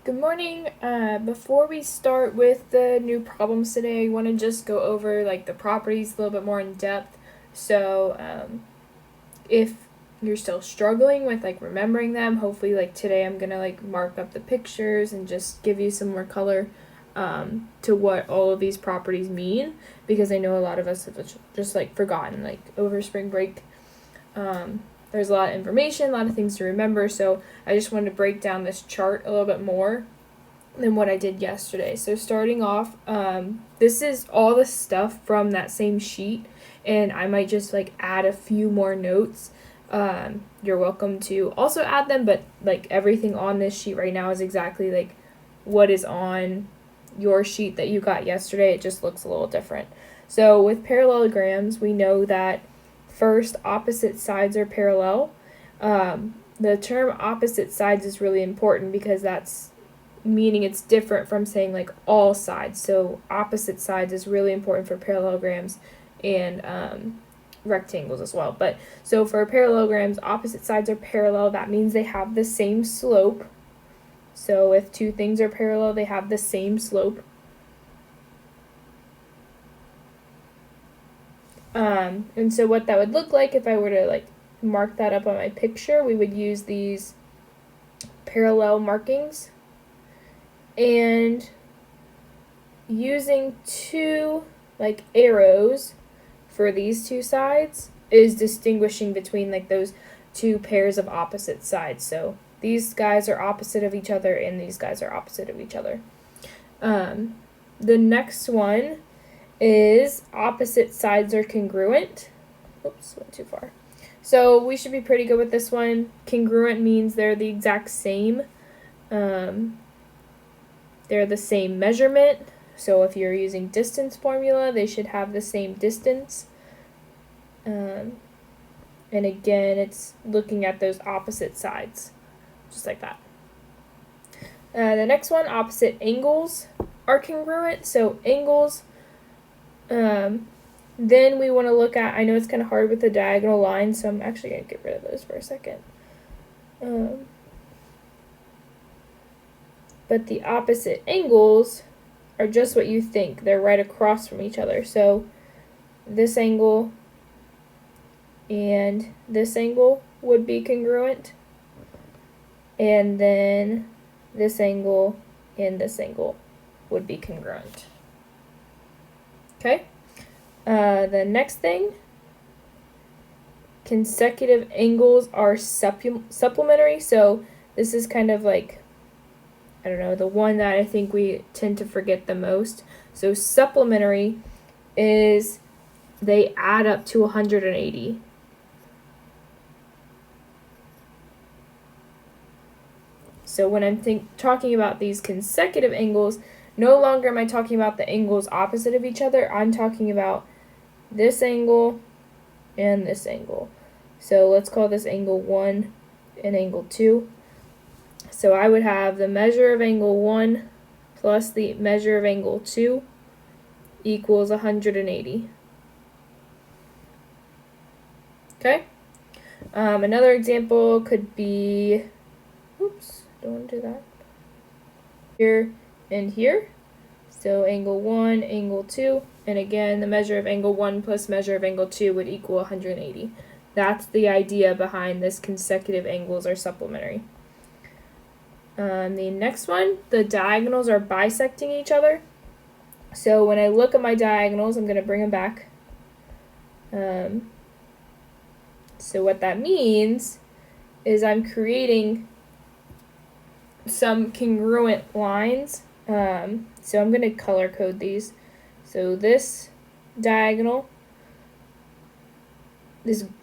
Good morning. Before we start with the new problems today, I want to just go over like the properties a little bit more in depth. So, if you're still struggling with like remembering them, hopefully like today I'm gonna like mark up the pictures and just give you some more color to what all of these properties mean, because I know a lot of us have just like forgotten like over spring break. There's a lot of information, a lot of things to remember, so I just wanted to break down this chart a little bit more than what I did yesterday. So starting off, this is all the stuff from that same sheet, and I might just like add a few more notes. You're welcome to also add them, but like everything on this sheet right now is exactly like what is on your sheet that you got yesterday. It just looks a little different. So with parallelograms, we know that first, opposite sides are parallel. The term opposite sides is really important because that's meaning it's different from saying like all sides. So opposite sides is really important for parallelograms and rectangles as well. But so for parallelograms, opposite sides are parallel. That means they have the same slope. So if two things are parallel, they have the same slope. And so what that would look like if I were to like mark that up on my picture, we would use these parallel markings. And using two like arrows for these two sides is distinguishing between like those two pairs of opposite sides. So these guys are opposite of each other and these guys are opposite of each other. The next one is opposite sides are congruent. Oops, went too far. So we should be pretty good with this one. Congruent means they're the exact same. They're the same measurement. So if you're using distance formula, they should have the same distance. And again, it's looking at those opposite sides, just like that. The next one, opposite angles are congruent. So angles, then we want to look at, I know it's kind of hard with the diagonal lines, so I'm actually going to get rid of those for a second. But the opposite angles are just what you think. They're right across from each other. So this angle and this angle would be congruent. And then this angle and this angle would be congruent. Okay? The next thing, consecutive angles are supplementary. So this is kind of like, I don't know, the one that I think we tend to forget the most. So supplementary is they add up to 180. So when I'm talking about these consecutive angles, no longer am I talking about the angles opposite of each other. I'm talking about this angle and this angle. So let's call this angle 1 and angle 2. So I would have the measure of angle 1 plus the measure of angle 2 equals 180. Okay? Another example could be, oops, don't want to do that. Here and here. So angle 1, angle 2, and again, the measure of angle 1 plus measure of angle 2 would equal 180. That's the idea behind this consecutive angles are supplementary. The next one, the diagonals are bisecting each other. So when I look at my diagonals, I'm going to bring them back. So what that means is I'm creating some congruent lines. So I'm going to color code these. So this diagonal,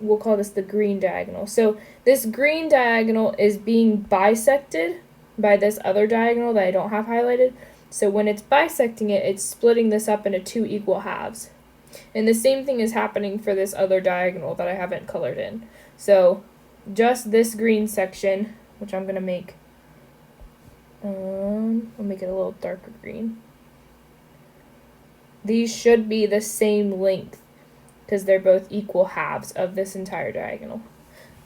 we'll call this the green diagonal. So this green diagonal is being bisected by this other diagonal that I don't have highlighted. So when it's bisecting it, it's splitting this up into two equal halves. And the same thing is happening for this other diagonal that I haven't colored in. So just this green section, which I'm going to make, I'll make it a little darker green. These should be the same length because they're both equal halves of this entire diagonal.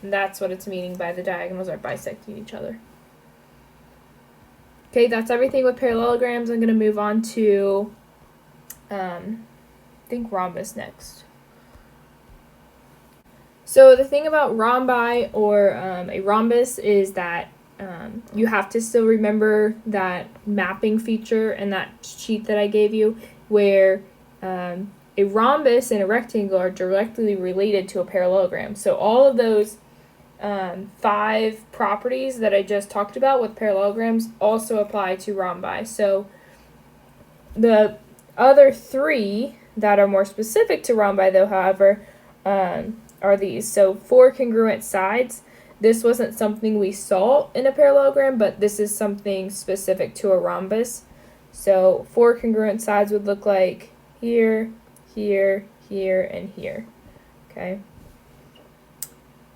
And that's what it's meaning by the diagonals are bisecting each other. Okay, that's everything with parallelograms. I'm going to move on to, I think, rhombus next. So the thing about rhombi or a rhombus is that you have to still remember that mapping feature and that sheet that I gave you, where a rhombus and a rectangle are directly related to a parallelogram. So all of those 5 properties that I just talked about with parallelograms also apply to rhombi. So the other 3 that are more specific to rhombi, though, however, are these. So 4 congruent sides. This wasn't something we saw in a parallelogram, but this is something specific to a rhombus. So 4 congruent sides would look like here, here, here, and here. Okay.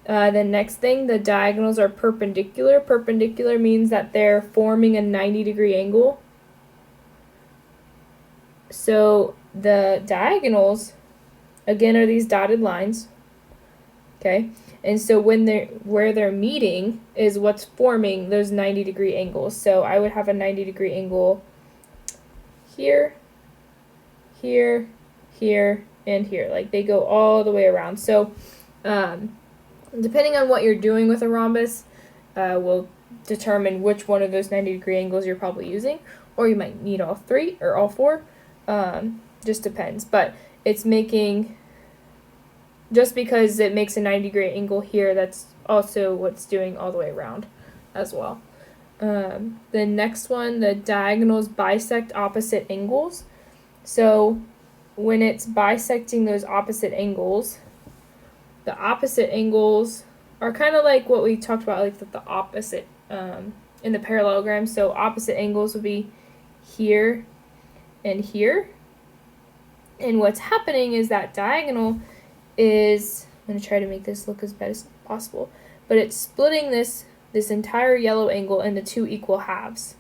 The next thing, the diagonals are perpendicular. Perpendicular means that they're forming a 90-degree angle. So the diagonals, again, are these dotted lines. Okay, and so where they're meeting is what's forming those 90-degree angles. So I would have a 90-degree angle here, here, here, and here. Like, they go all the way around. So depending on what you're doing with a rhombus, will determine which one of those 90-degree angles you're probably using, or you might need all 3 or all 4. Just depends. But it's making, just because it makes a 90-degree angle here, that's also what's doing all the way around as well. The next one, the diagonals bisect opposite angles. So when it's bisecting those opposite angles, the opposite angles are kind of like what we talked about, like the opposite in the parallelogram. So opposite angles would be here and here. And what's happening is that diagonal is, I'm going to try to make this look as best as possible, but it's splitting this entire yellow angle into 2 equal halves.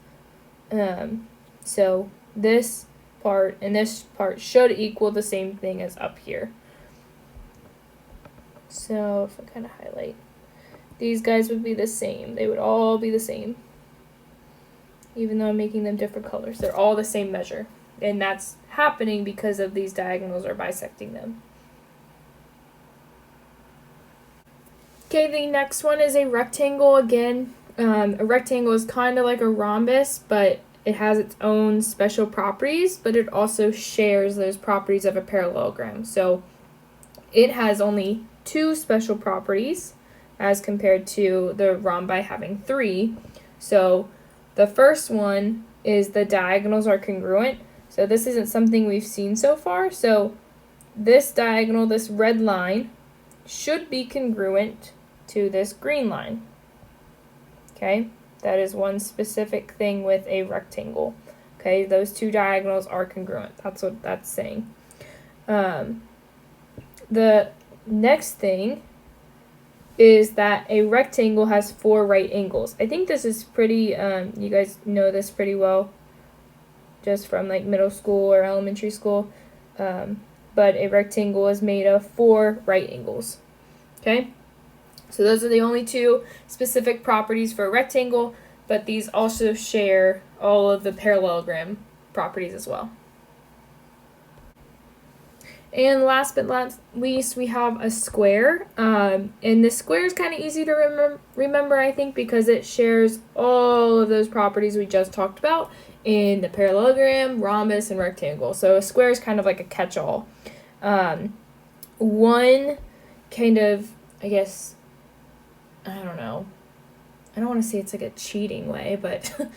So this part and this part should equal the same thing as up here. So if I kind of highlight, these guys would be the same. They would all be the same. Even though I'm making them different colors, they're all the same measure. And that's happening because of these diagonals are bisecting them. Okay, the next one is a rectangle again. A rectangle is kind of like a rhombus, but it has its own special properties, but it also shares those properties of a parallelogram. So it has only 2 special properties as compared to the rhombi having 3. So the first one is the diagonals are congruent. So this isn't something we've seen so far. So this diagonal, this red line, should be congruent to this green line. Okay, that is one specific thing with a rectangle. Okay, those 2 diagonals are congruent. That's what that's saying. The next thing is that a rectangle has 4 right angles. I think this is pretty, you guys know this pretty well, just from like middle school or elementary school. But a rectangle is made of 4 right angles. Okay? So those are the only 2 specific properties for a rectangle, but these also share all of the parallelogram properties as well. And last but not least, we have a square. And the square is kind of easy to remember, I think, because it shares all of those properties we just talked about in the parallelogram, rhombus, and rectangle. So a square is kind of like a catch-all. One kind of, I guess, I don't know. I don't want to say it's like a cheating way, but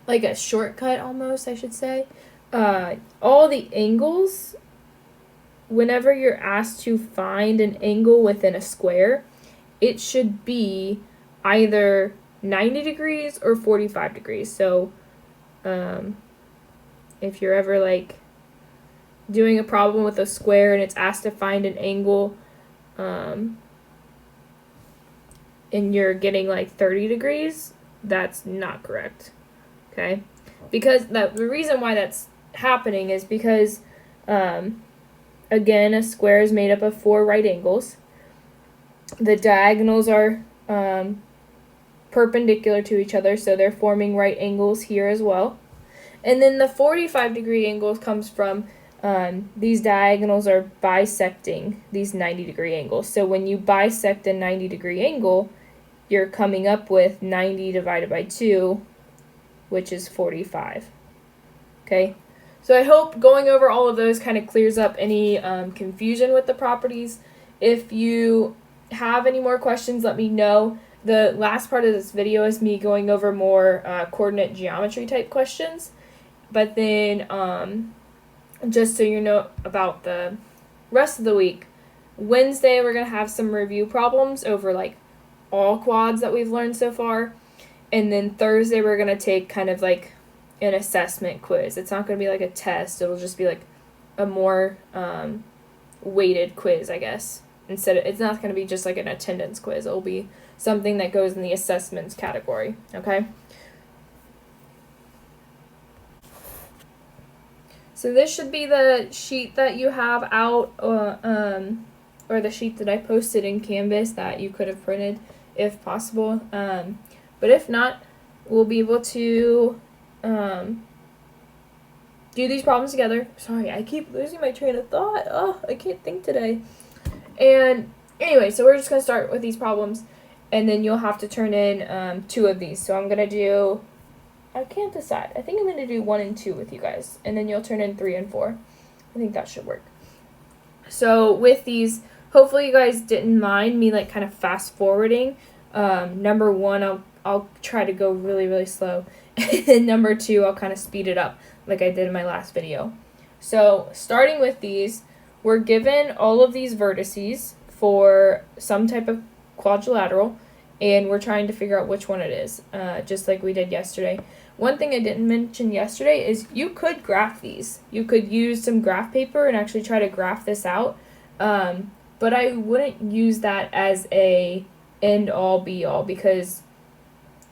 like a shortcut almost, I should say. All the angles, whenever you're asked to find an angle within a square, it should be either 90 degrees or 45 degrees. So if you're ever like doing a problem with a square and it's asked to find an angle and you're getting like 30 degrees, that's not correct. Okay? Because the reason why that's happening is because again, a square is made up of 4 right angles. The diagonals are perpendicular to each other, so they're forming right angles here as well. And then the 45-degree angles comes from these diagonals are bisecting these 90-degree angles. So when you bisect a 90-degree angle, you're coming up with 90 divided by 2, which is 45. Okay, so I hope going over all of those kind of clears up any confusion with the properties. If you have any more questions, let me know. The last part of this video is me going over more coordinate geometry type questions. But then, just so you know about the rest of the week, Wednesday we're going to have some review problems over like all quads that we've learned so far. And then Thursday we're going to take kind of like an assessment quiz. It's not going to be like a test. It'll just be like a more weighted quiz, I guess. It's not going to be just like an attendance quiz. It'll be something that goes in the assessments category, okay? So this should be the sheet that you have out, or the sheet that I posted in Canvas that you could have printed if possible. But if not, we'll be able to do these problems together. Sorry, I keep losing my train of thought. Oh, I can't think today. And anyway, so we're just going to start with these problems, and then you'll have to turn in 2 of these. So I'm going to do... I can't decide. I think I'm going to do 1 and 2 with you guys, and then you'll turn in 3 and 4. I think that should work. So with these, hopefully you guys didn't mind me like kind of fast forwarding. Number 1, I'll try to go really, really slow. And number 2, I'll kind of speed it up like I did in my last video. So starting with these, we're given all of these vertices for some type of quadrilateral, and we're trying to figure out which one it is, just like we did yesterday. One thing I didn't mention yesterday is you could graph these. You could use some graph paper and actually try to graph this out, but I wouldn't use that as a end-all, be-all, because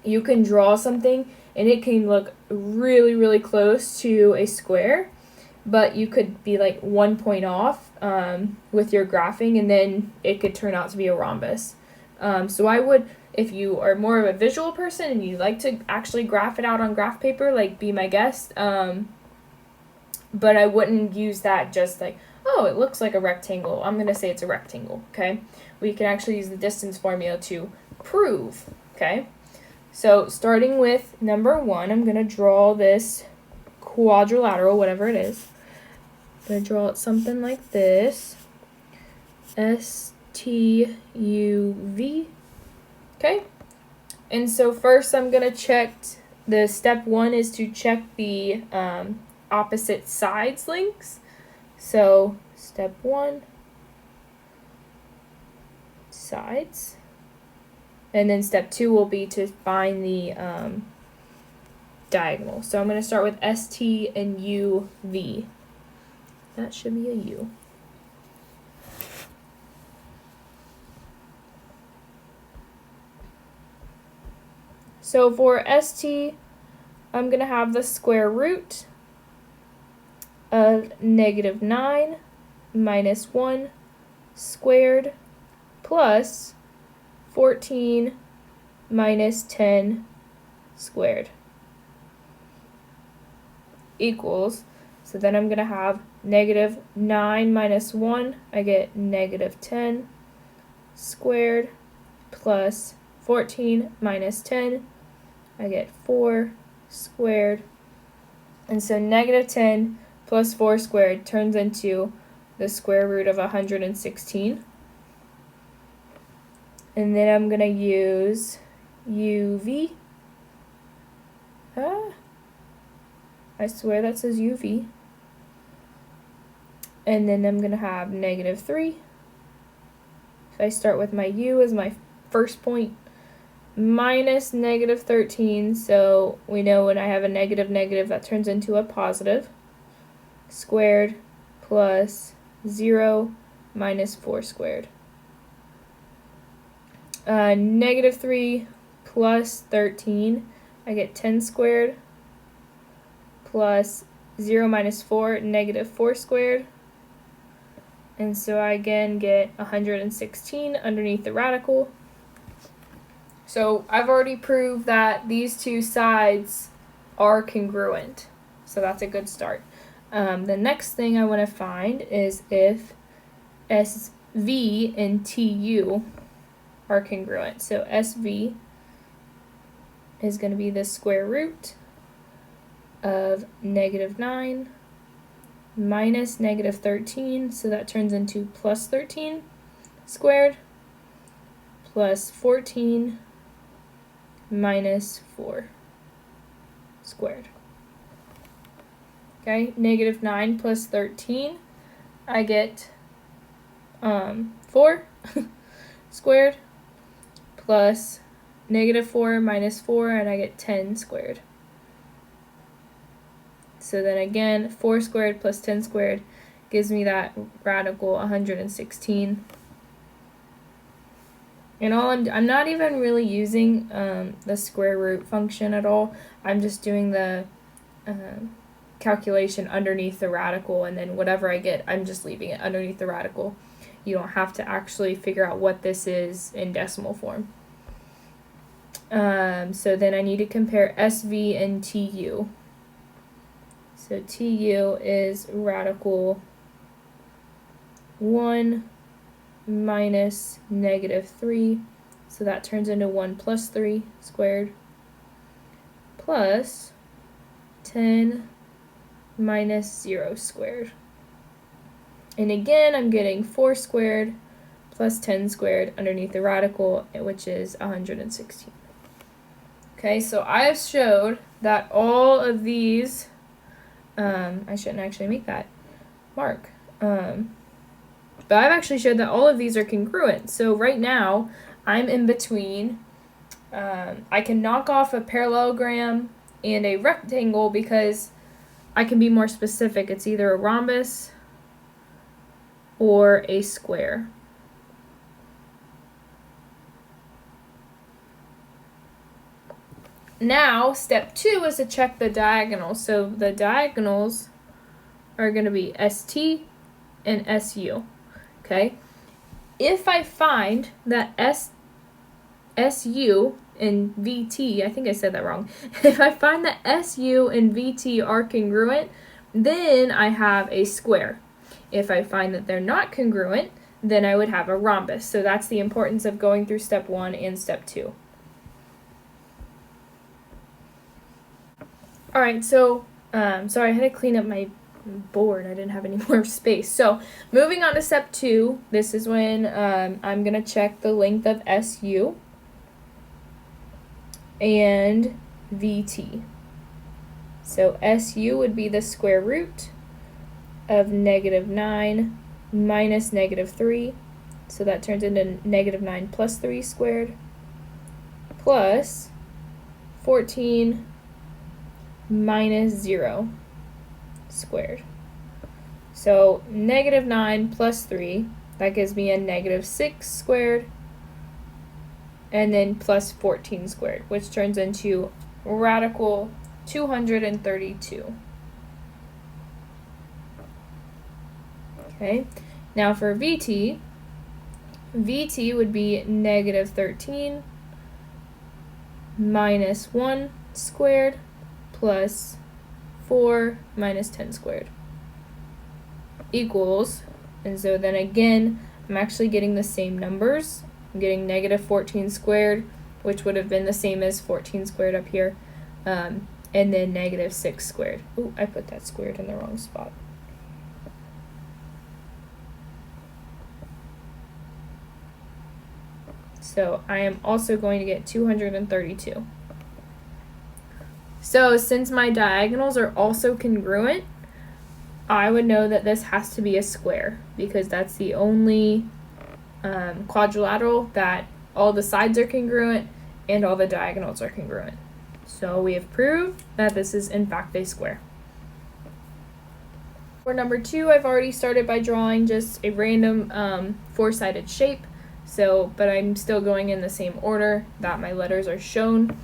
you can draw something and it can look really, really close to a square, but you could be like 1 point off with your graphing, and then it could turn out to be a rhombus. So I would, if you are more of a visual person and you like to actually graph it out on graph paper, like be my guest. But I wouldn't use that just like, oh, it looks like a rectangle. I'm going to say it's a rectangle, okay? We can actually use the distance formula to prove, okay? So starting with number 1, I'm going to draw this quadrilateral, whatever it is. I'm going to draw it something like this. STUV. Okay, and so first I'm going to check, the step 1 is to check the opposite sides lengths. So step 1, sides, and then step 2 will be to find the diagonal. So I'm going to start with ST and UV. That should be a U. So for ST, I'm going to have the square root of -9 minus 1 squared plus 14 minus 10 squared equals, so then I'm going to have -9 minus 1, I get -10 squared plus 14 minus 10, I get 4 squared, and so -10 plus 4 squared turns into the square root of 116. And then I'm going to use UV. I swear that says UV. And then I'm going to have -3. So I start with my U as my first point, minus -13, so we know when I have a negative that turns into a positive, squared plus 0 minus 4 squared. -3 plus 13, I get 10 squared, plus 0 minus 4, -4 squared, and so I again get 116 underneath the radical. So I've already proved that these two sides are congruent. So that's a good start. The next thing I want to find is if SV and TU are congruent. So SV is going to be the square root of -9 minus -13, so that turns into plus 13 squared, plus 14 minus 4 squared. Okay, -9 plus 13, I get 4 squared, plus -4 minus 4, and I get 10 squared. So then again, 4 squared plus 10 squared gives me that radical 116. And I'm not even really using the square root function at all. I'm just doing the calculation underneath the radical, and then whatever I get, I'm just leaving it underneath the radical. You don't have to actually figure out what this is in decimal form. So then I need to compare SV and TU. So TU is radical 1 minus -3, so that turns into 1 plus 3 squared, plus 10 minus 0 squared. And again, I'm getting 4 squared plus 10 squared underneath the radical, which is 116. Okay, so I have showed that all of these, I shouldn't actually make that mark, but I've actually showed that all of these are congruent. So right now, I'm in between. I can knock off a parallelogram and a rectangle because I can be more specific. It's either a rhombus or a square. Now, step 2 is to check the diagonals. So the diagonals are going to be ST and SU. Okay? If I find that SU and VT, I think I said that wrong. If I find that SU and VT are congruent, then I have a square. If I find that they're not congruent, then I would have a rhombus. So that's the importance of going through step 1 and step 2. Alright, so, sorry, I had to clean up my board. I didn't have any more space. So, moving on to step 2, this is when I'm going to check the length of SU and VT. So, SU would be the square root of -9 minus -3. So, that turns into -9 plus 3 squared, plus 14 minus 0 squared. So -9 plus 3, that gives me a -6 squared, and then plus 14 squared, which turns into radical 232. Okay, now for VT, VT would be -13 minus 1 squared plus 4 minus 10 squared equals, and so then again, I'm actually getting the same numbers. I'm getting -14 squared, which would have been the same as 14 squared up here, and then -6 squared. Ooh, I put that squared in the wrong spot. So I am also going to get 232. So since my diagonals are also congruent, I would know that this has to be a square because that's the only quadrilateral that all the sides are congruent and all the diagonals are congruent. So we have proved that this is in fact a square. For number 2, I've already started by drawing just a random four-sided shape. But I'm still going in the same order that my letters are shown,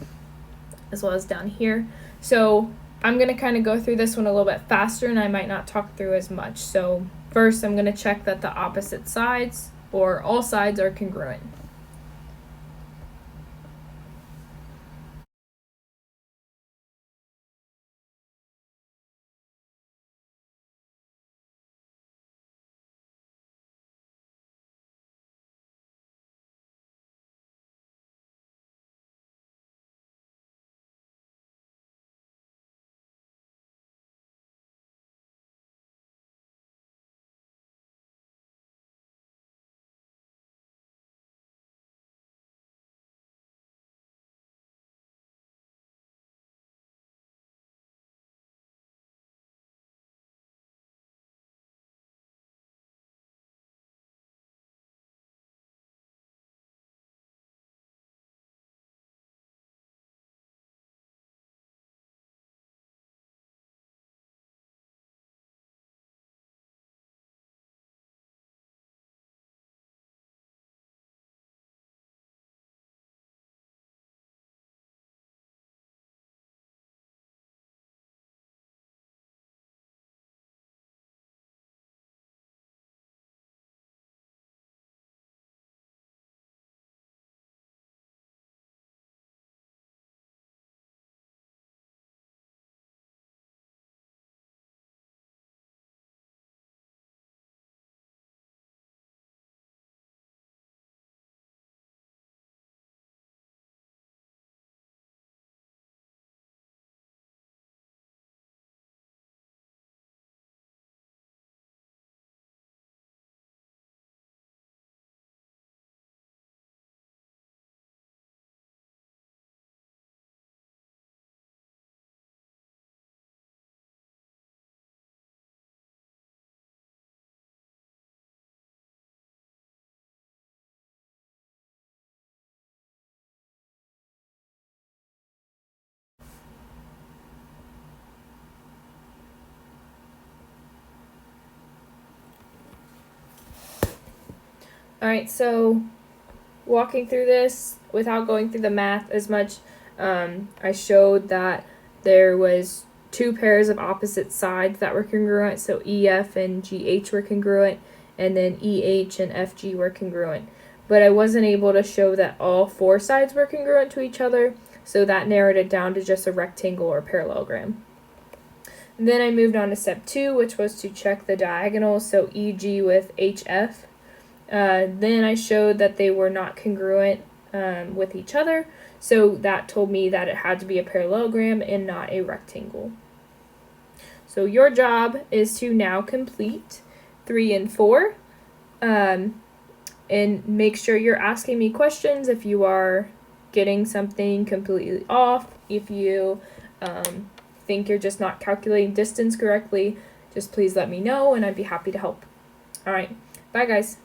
as well as down here. So I'm going to kind of go through this one a little bit faster, and I might not talk through as much. So first, I'm going to check that the opposite sides, or all sides, are congruent. Alright, so walking through this without going through the math as much, I showed that there was two pairs of opposite sides that were congruent, so EF and GH were congruent, and then EH and FG were congruent. But I wasn't able to show that all four sides were congruent to each other, so that narrowed it down to just a rectangle or parallelogram. And then I moved on to step 2, which was to check the diagonals, so EG with HF. Then I showed that they were not congruent with each other, so that told me that it had to be a parallelogram and not a rectangle. So your job is to now complete 3 and 4, and make sure you're asking me questions if you are getting something completely off, if you think you're just not calculating distance correctly, just please let me know and I'd be happy to help. Alright, bye guys.